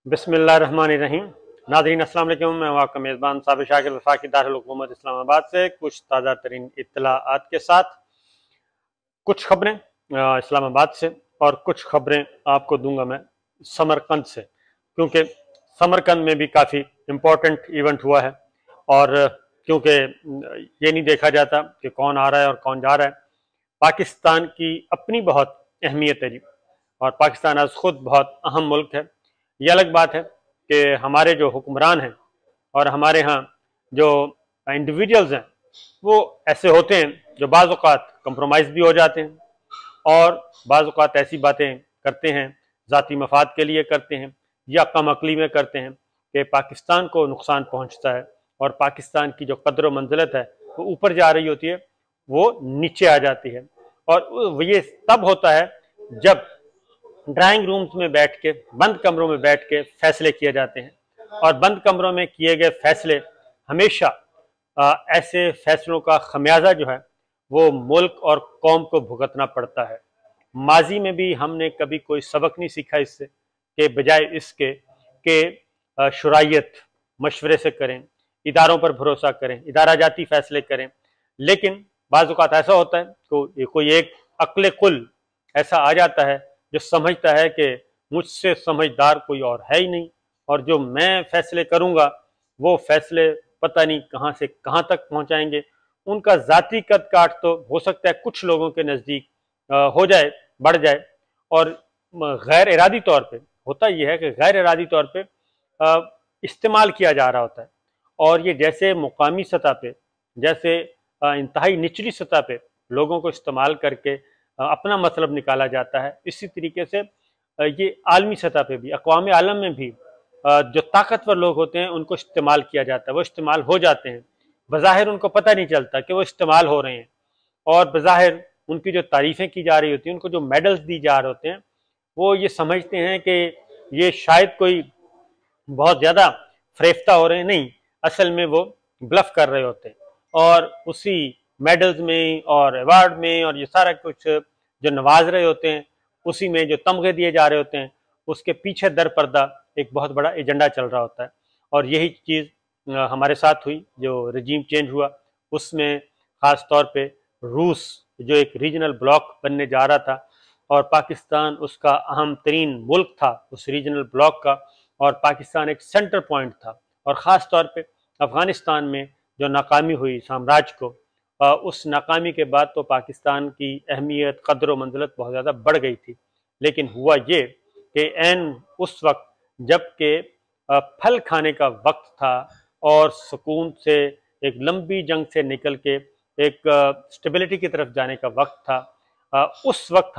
बिस्मिल्लाहिर्रहमानिर्रहीम। नाज़रीन अस्सलाम वालेकुम। मैं आपका मेज़बान साबिर शाकिर वफाकी दारुल हुकूमत इस्लामाबाद से कुछ ताज़ा तरीन इत्तलाआत के साथ कुछ खबरें इस्लामाबाद से और कुछ खबरें आपको दूंगा मैं समरकंद से, क्योंकि समरकंद में भी काफ़ी इम्पोर्टेंट इवेंट हुआ है और क्योंकि ये नहीं देखा जाता कि कौन आ रहा है और कौन जा रहा है। पाकिस्तान की अपनी बहुत अहमियत है जी, और पाकिस्तान आज खुद बहुत अहम मुल्क है। ये अलग बात है कि हमारे जो हुक्मरान हैं और हमारे यहाँ जो इंडिविजुअल्स हैं वो ऐसे होते हैं जो बाज़ औक़ात कंप्रोमाइज़ भी हो जाते हैं और बाज़ औक़ात ऐसी बातें करते हैं, ज़ाती मफाद के लिए करते हैं या कम अक़ली में करते हैं कि पाकिस्तान को नुकसान पहुँचता है और पाकिस्तान की जो कदर व मंजिलत है वो ऊपर जा रही होती है, वो नीचे आ जाती है। और ये तब होता है जब ड्राइंग रूम्स में बैठ के, बंद कमरों में बैठ के फैसले किए जाते हैं और बंद कमरों में किए गए फैसले हमेशा ऐसे फैसलों का खमियाजा जो है वो मुल्क और कौम को भुगतना पड़ता है। माजी में भी हमने कभी कोई सबक नहीं सीखा इससे, कि बजाय इसके कि शुरायत मशवरे से करें, इदारों पर भरोसा करें, इदारा जाती फैसले करें। लेकिन बाज़ औक़ात ऐसा होता है तो कोई एक अक्ल कुल ऐसा आ जाता है जो समझता है कि मुझसे समझदार कोई और है ही नहीं और जो मैं फैसले करूंगा वो फैसले पता नहीं कहाँ से कहाँ तक पहुंचाएंगे। उनका ज़ाती कद काट तो हो सकता है कुछ लोगों के नज़दीक हो जाए, बढ़ जाए, और गैर इरादी तौर पे होता यह है कि गैर इरादी तौर पे इस्तेमाल किया जा रहा होता है। और ये जैसे मुकामी सतह पे, जैसे इंतहाई निचली सतह पे लोगों को इस्तेमाल करके अपना मतलब निकाला जाता है, इसी तरीके से ये आलमी सतह पे भी, अक़वाम आलम में भी जो ताकतवर लोग होते हैं उनको इस्तेमाल किया जाता है। वो इस्तेमाल हो जाते हैं, बज़ाहिर उनको पता नहीं चलता कि वो इस्तेमाल हो रहे हैं, और बज़ाहिर उनकी जो तारीफ़ें की जा रही होती हैं, उनको जो मेडल्स दी जा रहे होते हैं, वो ये समझते हैं कि ये शायद कोई बहुत ज़्यादा फरेफ्ता हो रहे हैं। नहीं, असल में वो ब्लफ कर रहे होते हैं और उसी मेडल्स में और अवार्ड में और ये सारा कुछ जो नवाज रहे होते हैं, उसी में जो तमगे दिए जा रहे होते हैं, उसके पीछे दर पर्दा एक बहुत बड़ा एजेंडा चल रहा होता है। और यही चीज़ हमारे साथ हुई, जो रजीम चेंज हुआ उसमें ख़ास तौर पे रूस जो एक रीजनल ब्लॉक बनने जा रहा था और पाकिस्तान उसका अहम तरीन मुल्क था उस रीजनल ब्लॉक का, और पाकिस्तान एक सेंटर पॉइंट था। और ख़ास तौर पे अफ़गानिस्तान में जो नाकामी हुई साम्राज्य को, उस नाकामी के बाद तो पाकिस्तान की अहमियत, कदर व मंजिलत बहुत ज़्यादा बढ़ गई थी। लेकिन हुआ ये कि ऐन उस वक्त जबकि फल खाने का वक्त था और सुकून से एक लंबी जंग से निकल के एक स्टेबिलिटी की तरफ जाने का वक्त था, उस वक्त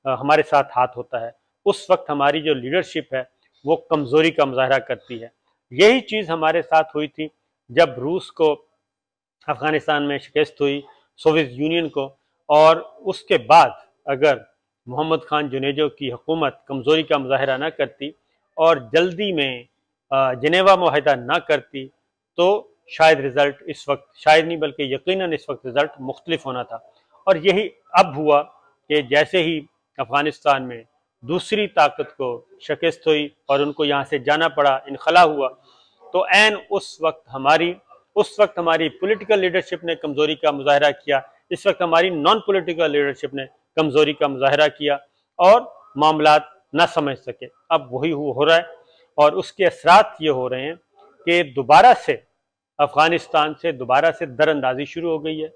हमारे साथ हाथ होता है। उस वक्त हमारी जो लीडरशिप है वो कमज़ोरी का मुजाहरा करती है। यही चीज़ हमारे साथ हुई थी जब रूस को अफ़गानिस्तान में शिकस्त हुई, सोवियत यूनियन को, और उसके बाद अगर मोहम्मद खान जुनेजो की हुकूमत कमज़ोरी का मुजाहरा न करती और जल्दी में जिनेवा मुआहिदा न करती तो शायद रिज़ल्ट इस वक्त, शायद नहीं बल्कि यकीनन इस वक्त रिज़ल्ट मुख्तलिफ होना था। और यही अब हुआ कि जैसे ही अफ़गानिस्तान में दूसरी ताकत को शिकस्त हुई और उनको यहाँ से जाना पड़ा, इनखला हुआ, तो ऐन उस वक्त हमारी पॉलिटिकल लीडरशिप ने कमज़ोरी का मुजाहरा किया। इस वक्त हमारी नॉन पॉलिटिकल लीडरशिप ने कमज़ोरी का मुजाहरा किया और मामलात न समझ सके। अब वही हो रहा है और उसके असरात ये हो रहे हैं कि दोबारा से अफ़गानिस्तान से दोबारा से दरअंदाजी शुरू हो गई है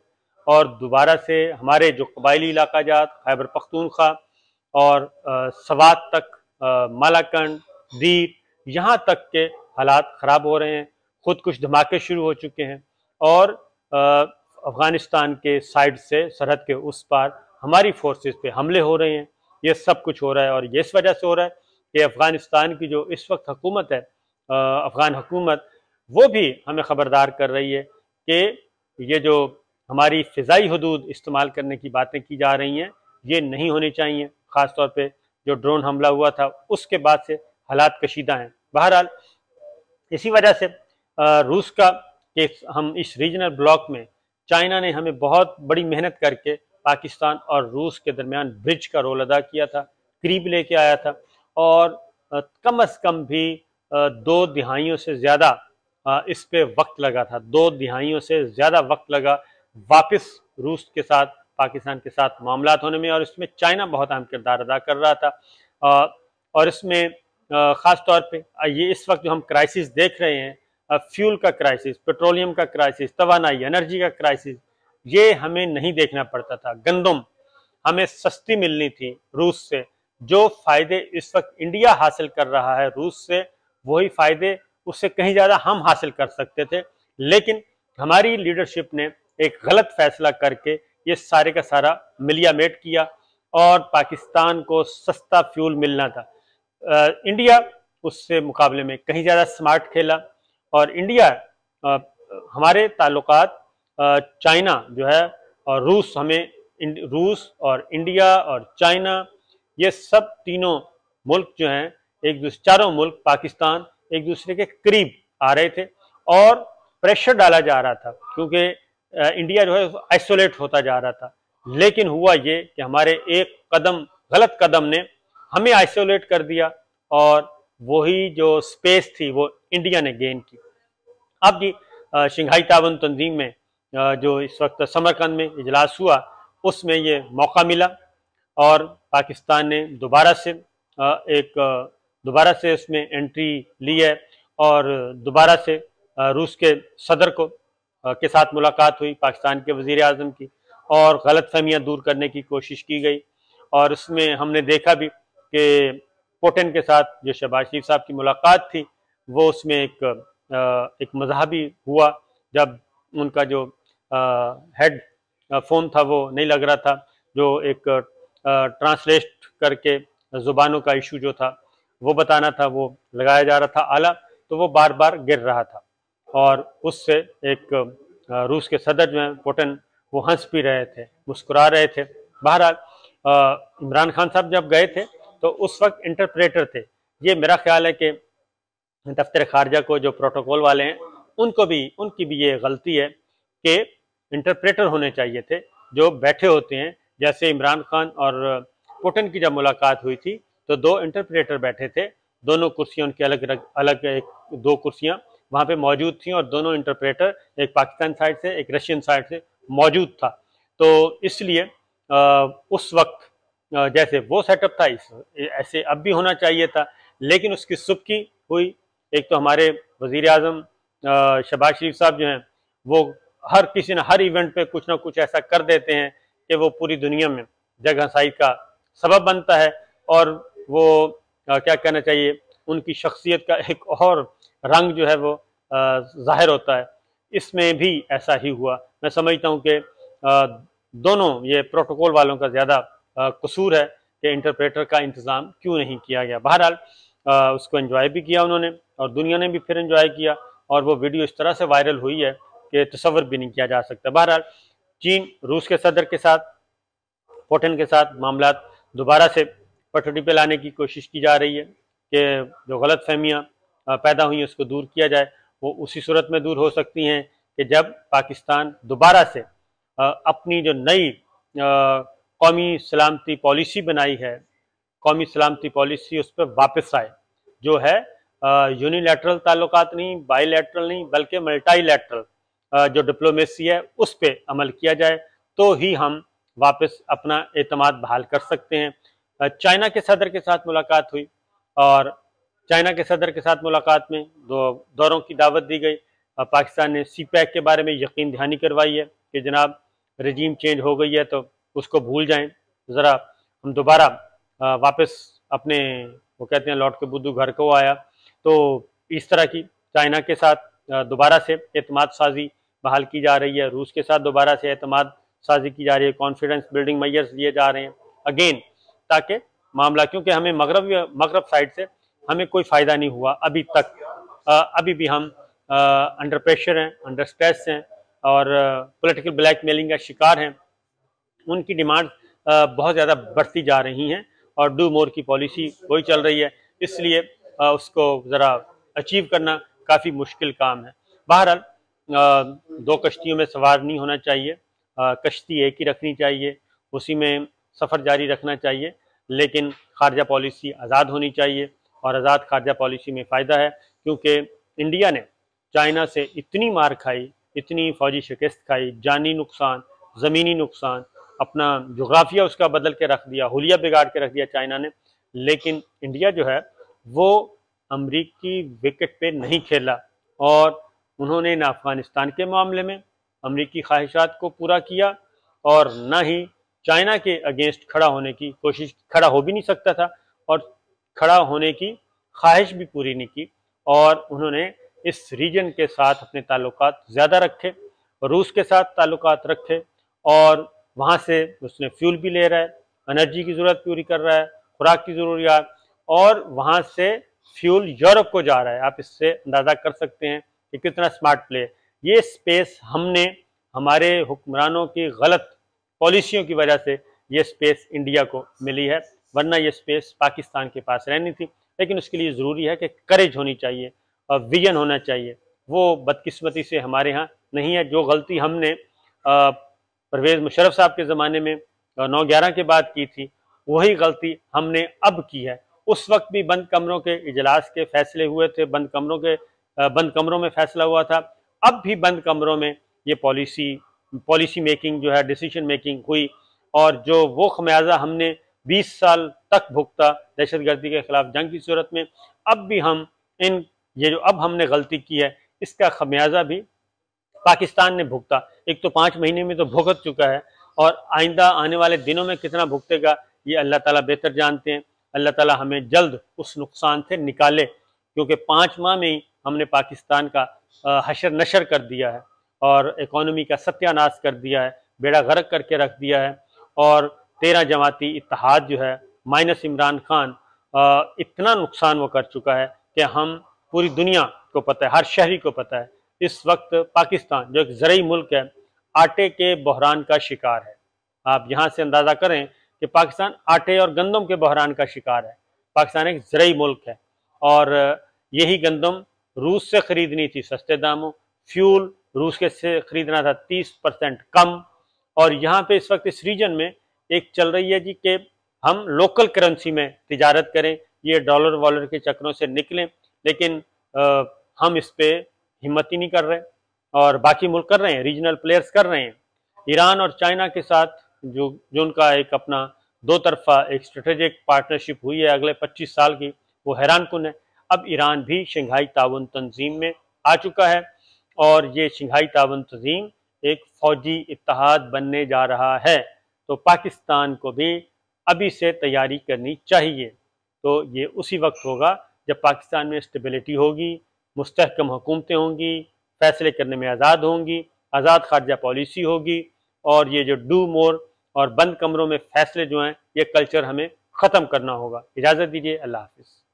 और दोबारा से हमारे जो कबायली इलाका जात, खैबर पख्तूनख्वा और सवात तक, मालाकंड, दीर, यहाँ तक के हालात ख़राब हो रहे हैं। खुद कुछ धमाके शुरू हो चुके हैं और अफ़गानिस्तान के साइड से, सरहद के उस पार हमारी फोर्सेस पे हमले हो रहे हैं। ये सब कुछ हो रहा है और ये इस वजह से हो रहा है कि अफ़गानिस्तान की जो इस वक्त हुकूमत है, अफ़गान हुकूमत, वो भी हमें ख़बरदार कर रही है कि ये जो हमारी फ़िज़ाई हदूद इस्तेमाल करने की बातें की जा रही हैं, ये नहीं होनी चाहिए। ख़ास तौर पे जो ड्रोन हमला हुआ था उसके बाद से हालात कशीदा हैं। बहरहाल इसी वजह से रूस का कि हम इस रीजनल ब्लॉक में, चाइना ने हमें बहुत बड़ी मेहनत करके पाकिस्तान और रूस के दरमियान ब्रिज का रोल अदा किया था, करीब लेके आया था, और कम अज़ कम भी 2 दिहाइयों से ज़्यादा इस पे वक्त लगा था, 2 दिहाइयों से ज़्यादा वक्त लगा वापस रूस के साथ, पाकिस्तान के साथ मामलात होने में, और इसमें चाइना बहुत अहम किरदार अदा कर रहा था। और इसमें ख़ास तौर पे ये इस वक्त जो हम क्राइसिस देख रहे हैं, फ्यूल का क्राइसिस, पेट्रोलियम का क्राइसिस, तवानाई एनर्जी का क्राइसिस, ये हमें नहीं देखना पड़ता था। गंदम हमें सस्ती मिलनी थी रूस से, जो फ़ायदे इस वक्त इंडिया हासिल कर रहा है रूस से, वही फ़ायदे उससे कहीं ज़्यादा हम हासिल कर सकते थे। लेकिन हमारी लीडरशिप ने एक गलत फैसला करके ये सारे का सारा मिलियामेट किया और पाकिस्तान को सस्ता फ्यूल मिलना था। इंडिया उससे मुकाबले में कहीं ज़्यादा स्मार्ट खेला और इंडिया हमारे ताल्लुकात चाइना जो है और रूस, हमें रूस और इंडिया और चाइना, ये सब तीनों मुल्क जो हैं, एक दूसरे, चारों मुल्क पाकिस्तान एक दूसरे के करीब आ रहे थे और प्रेशर डाला जा रहा था, क्योंकि इंडिया जो है आइसोलेट होता जा रहा था। लेकिन हुआ ये कि हमारे एक कदम, गलत कदम ने हमें आइसोलेट कर दिया और वही जो स्पेस थी वो इंडिया ने गेन की। अब जी शंघाई ताउन तंजीम में जो इस वक्त समरकंद में इजलास हुआ, उसमें ये मौका मिला और पाकिस्तान ने दोबारा से उसमें एंट्री ली है और दोबारा से रूस के सदर के साथ मुलाकात हुई, पाकिस्तान के वज़ीर आज़म की, और गलतफहमियां दूर करने की कोशिश की गई। और उसमें हमने देखा भी कि पुतिन के साथ जो शहबाज शरीफ साहब की मुलाकात थी, वो उसमें एक मज़हबी हुआ, जब उनका जो हेड फ़ोन था वो नहीं लग रहा था, जो एक ट्रांसलेट करके ज़ुबानों का इशू जो था वो बताना था, वो लगाया जा रहा था आला, तो वो बार बार गिर रहा था और उससे एक रूस के सदर जो हैं पुतिन, वो हंस भी रहे थे, मुस्कुरा रहे थे। बहरहाल इमरान खान साहब जब गए थे तो उस वक्त इंटरप्रेटर थे। ये मेरा ख्याल है कि दफ्तर खारजा को जो प्रोटोकॉल वाले हैं उनकी भी ये गलती है कि इंटरप्रेटर होने चाहिए थे जो बैठे होते हैं। जैसे इमरान खान और पुतिन की जब मुलाकात हुई थी तो 2 इंटरप्रेटर बैठे थे, दोनों कुर्सियां उनकी अलग अलग, एक 2 कुर्सियां वहाँ पे मौजूद थी और दोनों इंटरप्रेटर, एक पाकिस्तान साइड से एक रशियन साइड से मौजूद था। तो इसलिए उस वक्त जैसे वो सेटअप था ऐसे अब भी होना चाहिए था, लेकिन उसकी सुबकी हुई। एक तो हमारे वज़ीर आज़म शहबाज शरीफ साहब जो हैं, वो हर इवेंट पे कुछ ना कुछ ऐसा कर देते हैं कि वो पूरी दुनिया में जगहसाई का सबब बनता है और वो क्या कहना चाहिए, उनकी शख्सियत का एक और रंग जो है वो ज़ाहिर होता है। इसमें भी ऐसा ही हुआ। मैं समझता हूँ कि दोनों ये प्रोटोकॉल वालों का ज़्यादा कसूर है कि इंटरप्रेटर का इंतज़ाम क्यों नहीं किया गया। बहरहाल उसको एंजॉय भी किया उन्होंने और दुनिया ने भी फिर एंजॉय किया और वो वीडियो इस तरह से वायरल हुई है कि तसव्वुर भी नहीं किया जा सकता। बहरहाल चीन रूस के सदर के साथ, पुतिन के साथ मामलात दोबारा से पटड़ी पे लाने की कोशिश की जा रही है कि जो गलत फहमियाँ पैदा हुई उसको दूर किया जाए। वो उसी सूरत में दूर हो सकती हैं कि जब पाकिस्तान दोबारा से अपनी जो नई कौमी सलामती पॉलिसी बनाई है, कौमी सलामती पॉलिसी, उस पर वापस आए, जो है यूनिलैटरल ताल्लुकात नहीं, बाईलैटरल नहीं, बल्कि मल्टीलैटरल जो डिप्लोमेसी है उस पर अमल किया जाए, तो ही हम वापस अपना एतमाद बहाल कर सकते हैं। चाइना के सदर के साथ मुलाकात हुई और चाइना के सदर के साथ मुलाकात में 2 दौरों की दावत दी गई। पाकिस्तान ने CPEC के बारे में यकीन दहानी करवाई है कि जनाब रजीम चेंज हो गई है तो उसको भूल जाएं, ज़रा हम दोबारा वापस अपने, वो कहते हैं लौट के बुद्धू घर को आया। तो इस तरह की चाइना के साथ दोबारा से एतमाद साजी बहाल की जा रही है, रूस के साथ दोबारा से एतमाद साजी की जा रही है, कॉन्फिडेंस बिल्डिंग मेजर्स लिए जा रहे हैं अगेन, ताकि मामला, क्योंकि हमें मगरब साइड से हमें कोई फ़ायदा नहीं हुआ अभी तक। अभी भी हम अंडर प्रेशर हैं, अंडर स्ट्रेस हैं और पॉलिटिकल ब्लैकमेलिंग का शिकार हैं। उनकी डिमांड बहुत ज़्यादा बढ़ती जा रही हैं और डू मोर की पॉलिसी वही चल रही है, इसलिए उसको ज़रा अचीव करना काफ़ी मुश्किल काम है। बहरहाल 2 कश्तियों में सवार नहीं होना चाहिए, कश्ती एक ही रखनी चाहिए, उसी में सफ़र जारी रखना चाहिए, लेकिन खारजा पॉलिसी आज़ाद होनी चाहिए और आज़ाद खारजा पॉलिसी में फ़ायदा है, क्योंकि इंडिया ने चाइना से इतनी मार खाई, इतनी फौजी शिकस्त खाई, जानी नुकसान, ज़मीनी नुकसान, अपना जोग्राफिया उसका बदल के रख दिया, हुलिया बिगाड़ के रख दिया चाइना ने, लेकिन इंडिया जो है वो अमरीकी विकेट पे नहीं खेला और उन्होंने न अफ़गानिस्तान के मामले में अमरीकी ख्वाहिशात को पूरा किया और न ही चाइना के अगेंस्ट खड़ा होने की कोशिश, खड़ा हो भी नहीं सकता था और खड़ा होने की ख्वाहिश भी पूरी नहीं की, और उन्होंने इस रीजन के साथ अपने ताल्लुकात ज़्यादा रखे, रूस के साथ ताल्लुकात रखे और वहाँ से उसने फ्यूल भी ले रहा है, एनर्जी की ज़रूरत पूरी कर रहा है, खुराक की ज़रूरियात, और वहाँ से फ्यूल यूरोप को जा रहा है। आप इससे अंदाज़ा कर सकते हैं कि कितना स्मार्ट प्ले है। ये स्पेस हमने हमारे हुक्मरानों की गलत पॉलिसियों की वजह से ये स्पेस इंडिया को मिली है, वरना ये स्पेस पाकिस्तान के पास रहनी थी। लेकिन उसके लिए ज़रूरी है कि करेज होनी चाहिए और विजन होना चाहिए। वो बदकिस्मती से हमारे यहाँ नहीं है। जो गलती हमने परवेज़ मुशर्रफ साहब के ज़माने में 9/11 के बाद की थी, वही गलती हमने अब की है। उस वक्त भी बंद कमरों के इजलास के फैसले हुए थे, बंद कमरों में फैसला हुआ था। अब भी बंद कमरों में ये पॉलिसी मेकिंग जो है, डिसीजन मेकिंग हुई, और जो वो खमियाजा हमने 20 साल तक भुगता दहशतगर्दी के खिलाफ जंग की सूरत में, अब भी हम ये जो अब हमने गलती की है इसका खमियाजा भी पाकिस्तान ने भुगता। एक तो 5 महीने में तो भुगत चुका है, और आइंदा आने वाले दिनों में कितना भुगतेगा ये अल्लाह ताला बेहतर जानते हैं। अल्लाह ताला हमें जल्द उस नुकसान से निकाले, क्योंकि 5 माह में ही हमने पाकिस्तान का हशर नशर कर दिया है और इकॉनमी का सत्यानाश कर दिया है, बेड़ा गर्क करके रख दिया है। और 13 जमाती इत्तेहाद जो है माइनस इमरान खान, इतना नुकसान वो कर चुका है कि हम पूरी दुनिया को पता है, हर शहरी को पता है, इस वक्त पाकिस्तान जो एक ज़रई मुल्क है आटे के बहरान का शिकार है। आप यहाँ से अंदाज़ा करें कि पाकिस्तान आटे और गंदम के बहरान का शिकार है। पाकिस्तान एक ज़रई मुल्क है और यही गंदम रूस से ख़रीदनी थी सस्ते दामों, फ्यूल रूस के से ख़रीदना था 30% कम। और यहाँ पे इस वक्त इस रीजन में एक चल रही है जी कि हम लोकल करेंसी में तिजारत करें, ये डॉलर वॉलर के चक्रों से निकलें, लेकिन हम इस पे हिम्मत ही नहीं कर रहे और बाकी मुल्क कर रहे हैं, रीजनल प्लेयर्स कर रहे हैं। ईरान और चाइना के साथ जो उनका एक अपना दो तरफा एक स्ट्रेटेजिक पार्टनरशिप हुई है अगले 25 साल की, वो हैरान कुन है। अब ईरान भी शंघाई ताउन तंजीम में आ चुका है और ये शंघाई ताउन तंजीम एक फौजी इत्तेहाद बनने जा रहा है, तो पाकिस्तान को भी अभी से तैयारी करनी चाहिए। तो ये उसी वक्त होगा जब पाकिस्तान में स्टेबिलिटी होगी, मुस्तहकम हुकूमतें होंगी, फैसले करने में आज़ाद होंगी, आज़ाद खारजा पॉलिसी होगी, और ये जो डू मोर और बंद कमरों में फैसले जो हैं ये कल्चर हमें ख़त्म करना होगा। इजाज़त दीजिए, अल्लाह हाफ़िज़।